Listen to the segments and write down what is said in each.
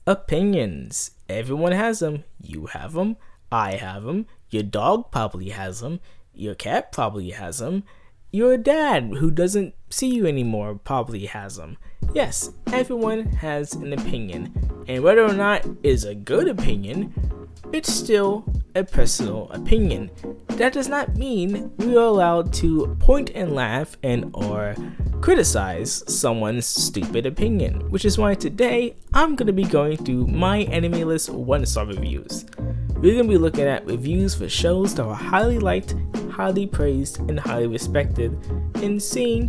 Opinions. Everyone has them. You have them. I have them. Your dog probably has them. Your cat probably has them. Your dad, who doesn't see you anymore, probably has them. Yes, everyone has an opinion. And whether or not it's a good opinion, it's still a personal opinion. That does not mean we are allowed to point and laugh and or criticize someone's stupid opinion, which is why today I'm going to be going through my anime list 1-star reviews. We're going to be looking at reviews for shows that are highly liked, highly praised, and highly respected, and seeing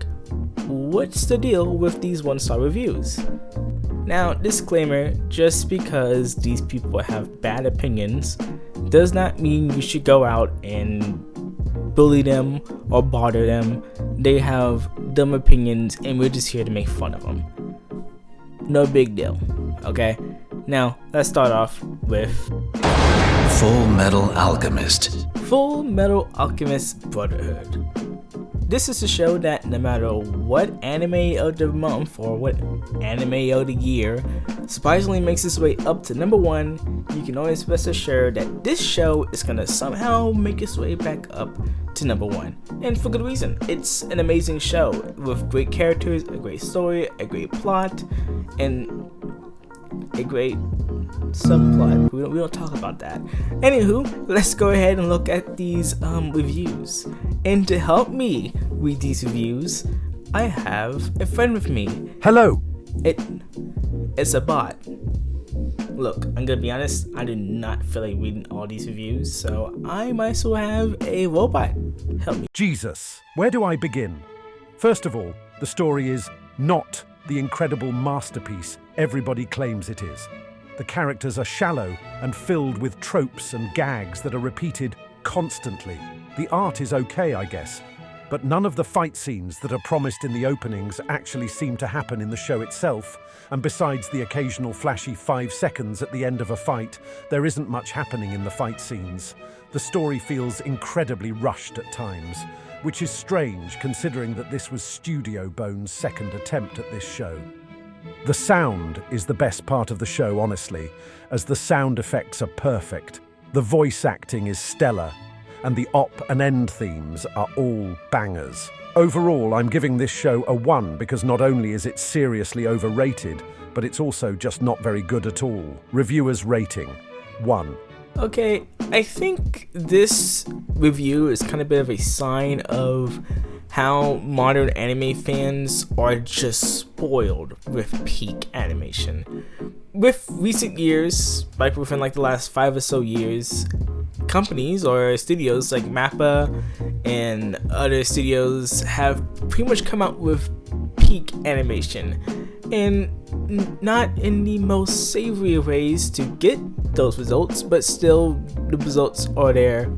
what's the deal with these 1-star reviews. Now, disclaimer, just because these people have bad opinions does not mean you should go out and bully them or bother them. They have dumb opinions and we're just here to make fun of them. No big deal, okay? Now, let's start off with Full Metal Alchemist. Full Metal Alchemist Brotherhood. This is a show that no matter what anime of the month or what anime of the year surprisingly makes its way up to number 1, you can always rest assured that this show is gonna somehow make its way back up to number 1. And for good reason. It's an amazing show with great characters, a great story, a great plot, and a great subplot. We don't talk about that. Anywho, let's go ahead and look at these reviews. And to help me read these reviews, I have a friend with me. Hello. It's a bot. Look, I'm gonna be honest, I do not feel like reading all these reviews, so I might as well have a robot help me. Jesus, where do I begin? First of all, the story is not the incredible masterpiece everybody claims it is. The characters are shallow and filled with tropes and gags that are repeated constantly. The art is okay, I guess, but none of the fight scenes that are promised in the openings actually seem to happen in the show itself, and besides the occasional flashy 5 seconds at the end of a fight, there isn't much happening in the fight scenes. The story feels incredibly rushed at times, which is strange considering that this was Studio Bones' second attempt at this show. The sound is the best part of the show, honestly, as the sound effects are perfect. The voice acting is stellar, and the op and end themes are all bangers. Overall, I'm giving this show a 1 because not only is it seriously overrated, but it's also just not very good at all. Reviewers' rating, 1. Okay, I think this review is kind of a bit of a sign of how modern anime fans are just spoiled with peak animation. With recent years, like within like the last 5 or so years, companies or studios like MAPPA and other studios have pretty much come out with peak animation, and not in the most savory of ways to get those results, but still the results are there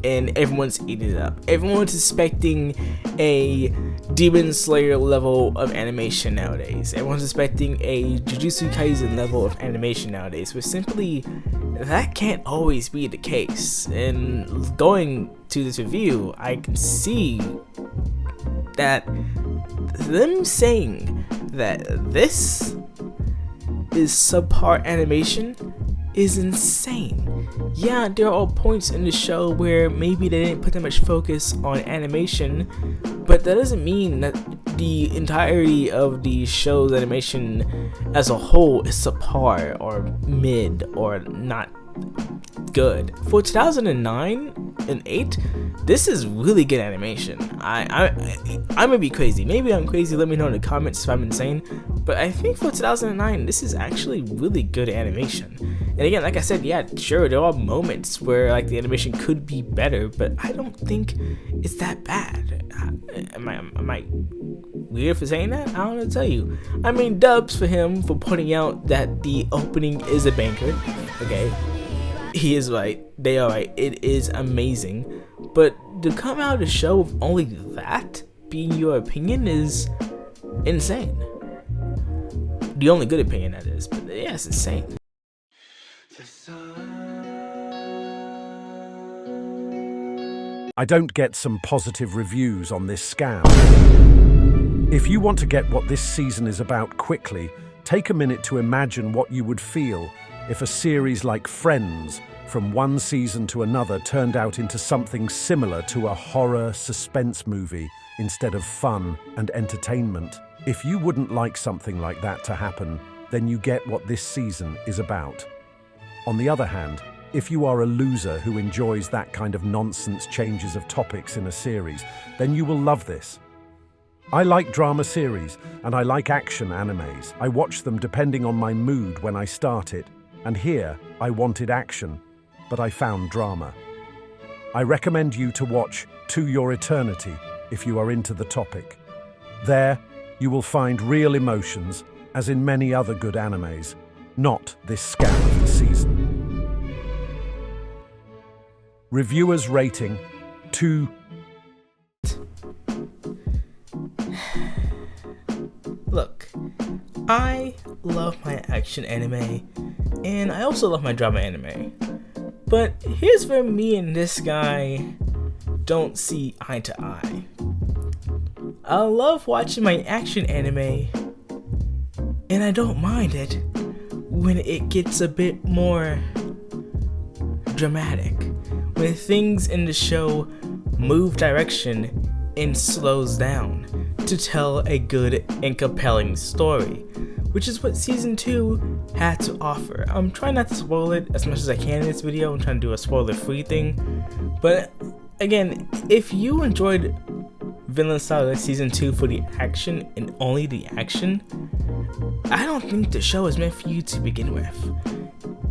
and everyone's eating it up. Everyone's expecting a Demon Slayer level of animation nowadays. Everyone's expecting a Jujutsu Kaisen level of animation nowadays, but simply that can't always be the case. And going to this review, I can see that them saying that this is subpar animation is insane. Yeah, there are points in the show where maybe they didn't put that much focus on animation, but that doesn't mean that the entirety of the show's animation as a whole is subpar or mid or not good. For 2009 and 8, this is really good animation. I may be crazy. Maybe I'm crazy. Let me know in the comments if I'm insane. But I think for 2009, this is actually really good animation. And again, like I said, yeah, sure, there are moments where like the animation could be better, but I don't think it's that bad. Am I weird for saying that? I don't know what to tell you. I mean, dubs for him for pointing out that the opening is a banker. Okay, he is right. They are right. It is amazing. But to come out of the show with only that being your opinion is insane. The only good opinion, that is. But yeah, it's insane. I don't get some positive reviews on this scam. If you want to get what this season is about quickly, Take a minute to imagine what you would feel if a series like Friends, from one season to another, turned out into something similar to a horror suspense movie instead of fun and entertainment. If you wouldn't like something like that to happen, then you get what this season is about. On the other hand, if you are a loser who enjoys that kind of nonsense changes of topics in a series, then you will love this. I like drama series and I like action animes. I watch them depending on my mood when I start it, and here I wanted action, but I found drama. I recommend you to watch To Your Eternity if you are into the topic. There, you will find real emotions, as in many other good animes, not this scam of the season. Reviewers rating 2. Look, I love my action anime, and I also love my drama anime. But here's where me and this guy don't see eye to eye. I love watching my action anime, and I don't mind it when it gets a bit more dramatic, when things in the show move direction and slows down to tell a good and compelling story, which is what season 2 had to offer. I'm trying not to spoil it as much as I can in this video. I'm trying to do a spoiler-free thing. But again, if you enjoyed Vinland Saga season 2 for the action and only the action, I don't think the show is meant for you to begin with.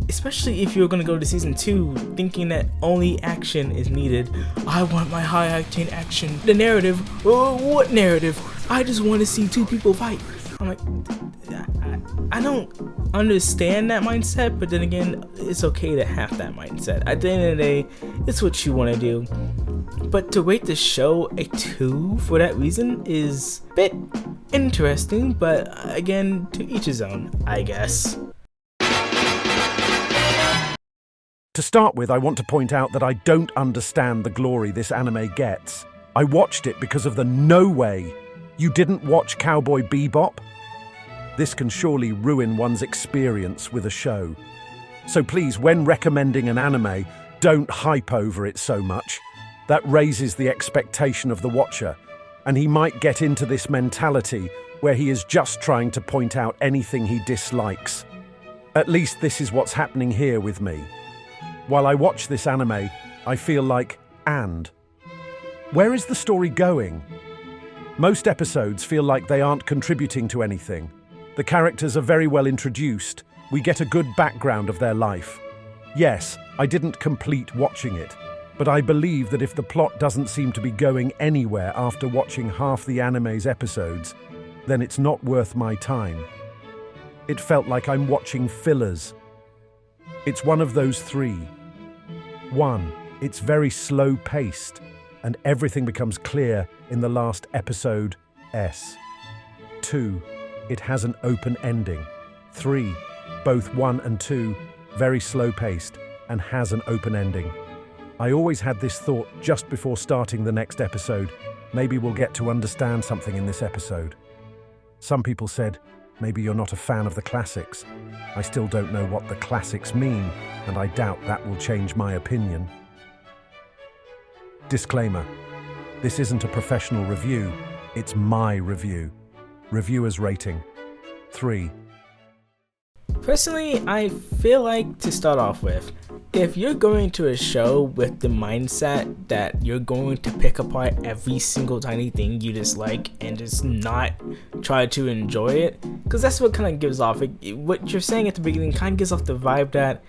Especially if you're gonna go to season 2 thinking that only action is needed. I want my high octane action. The narrative, what narrative? I just want to see two people fight. I'm like, I don't understand that mindset, but then again, it's okay to have that mindset. At the end of the day, it's what you want to do. But to rate the show a 2 for that reason is a bit interesting, but again, to each his own, I guess. To start with, I want to point out that I don't understand the glory this anime gets. I watched it because of the no way you didn't watch Cowboy Bebop. This can surely ruin one's experience with a show. So please, when recommending an anime, don't hype over it so much. That raises the expectation of the watcher, and he might get into this mentality where he is just trying to point out anything he dislikes. At least this is what's happening here with me. While I watch this anime, I feel like, and where is the story going? Most episodes feel like they aren't contributing to anything. The characters are very well introduced. We get a good background of their life. Yes, I didn't complete watching it, but I believe that if the plot doesn't seem to be going anywhere after watching half the anime's episodes, then it's not worth my time. It felt like I'm watching fillers. It's one of those 3. 1, it's very slow-paced, and everything becomes clear in the last episode S. 2, it has an open ending. 3, both 1 and 2, very slow-paced, and has an open ending. I always had this thought just before starting the next episode, maybe we'll get to understand something in this episode. Some people said, maybe you're not a fan of the classics. I still don't know what the classics mean, and I doubt that will change my opinion. Disclaimer: this isn't a professional review, it's my review. Reviewers rating 3. Personally, I feel like, to start off with, if you're going to a show with the mindset that you're going to pick apart every single tiny thing you dislike and just not try to enjoy it, because that's what kind of gives off, what you're saying at the beginning kind of gives off the vibe that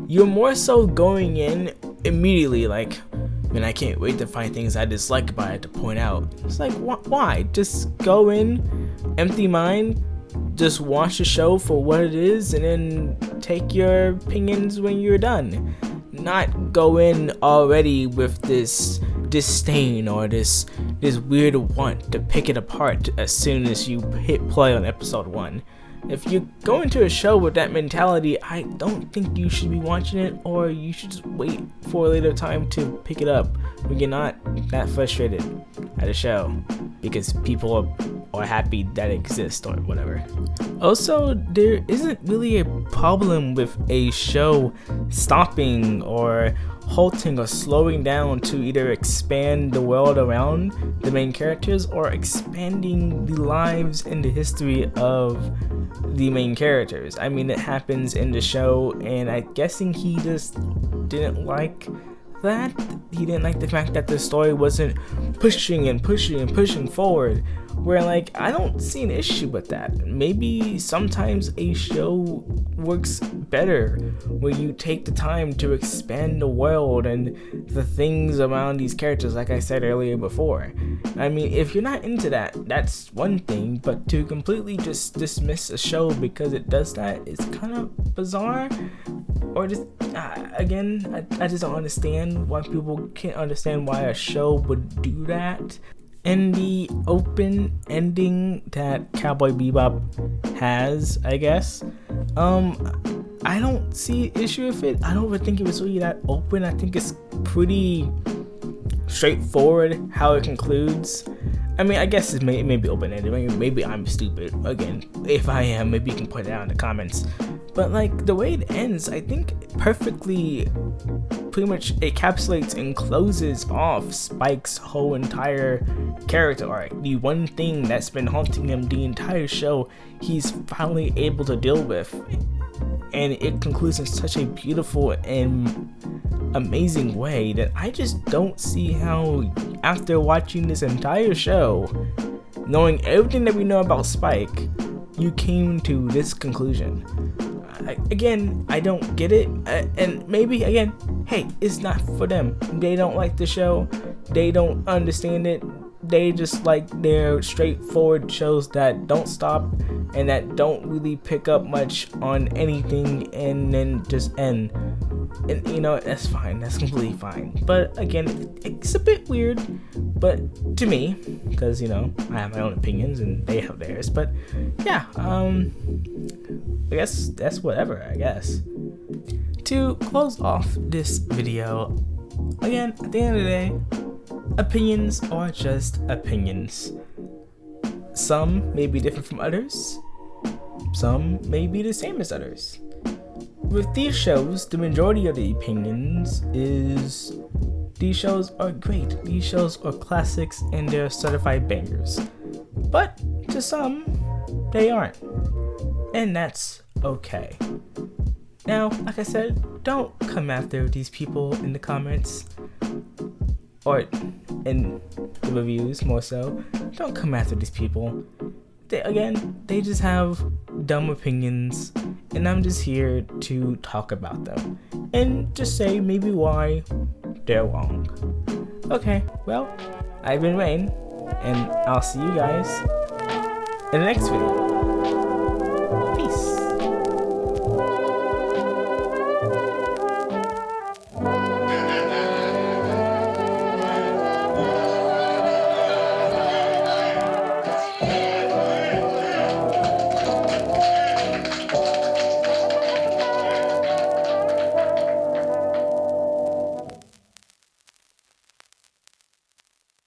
you're more so going in immediately like, man, I can't wait to find things I dislike about it to point out. It's like, why? Just go in, empty mind, just watch the show for what it is, and then take your opinions when you're done. Not go in already with this disdain or this weird want to pick it apart as soon as you hit play on episode 1. If you go into a show with that mentality, I don't think you should be watching it, or you should just wait for a later time to pick it up when you're not that frustrated at a show, because people are or happy that it exists or whatever. Also, there isn't really a problem with a show stopping or halting or slowing down to either expand the world around the main characters or expanding the lives and the history of the main characters. I mean, it happens in the show, and I'm guessing he just didn't like that. He didn't like the fact that the story wasn't pushing forward, where like I don't see an issue with that. Maybe sometimes a show works better when you take the time to expand the world and the things around these characters, like I said earlier before. I mean, if you're not into that, that's one thing, but to completely just dismiss a show because it does that is kind of bizarre. Or just again, I just don't understand why people can't understand why a show would do that. And the open ending that Cowboy Bebop has, I guess, I don't see an issue with it. I don't even think it was really that open. I think it's pretty straightforward how it concludes. I mean, I guess it may be open-ended. Maybe I'm stupid. Again, if I am, maybe you can point it out in the comments. But like the way it ends, I think perfectly, pretty much encapsulates and closes off Spike's whole entire character arc. The one thing that's been haunting him the entire show, he's finally able to deal with. And it concludes in such a beautiful and amazing way that I just don't see how, after watching this entire show, knowing everything that we know about Spike, you came to this conclusion. Again, I don't get it, and maybe again, hey, it's not for them. They don't like the show, they don't understand it, they just like their straightforward shows that don't stop and that don't really pick up much on anything and then just end. And you know, that's fine, that's completely fine. But again, it's a bit weird, but to me, because you know, I have my own opinions and they have theirs. But yeah, I guess that's whatever, I guess. To close off this video, again, at the end of the day, opinions are just opinions. Some may be different from others, some may be the same as others. With these shows, the majority of the opinions is these shows are great, these shows are classics, and they're certified bangers. But to some, they aren't. And that's okay. Now, like I said, don't come after these people in the comments, or in the reviews more so. Don't come after these people. They just have dumb opinions, and I'm just here to talk about them and just say maybe why they're wrong. Okay, well, I've been Rain, and I'll see you guys in the next video.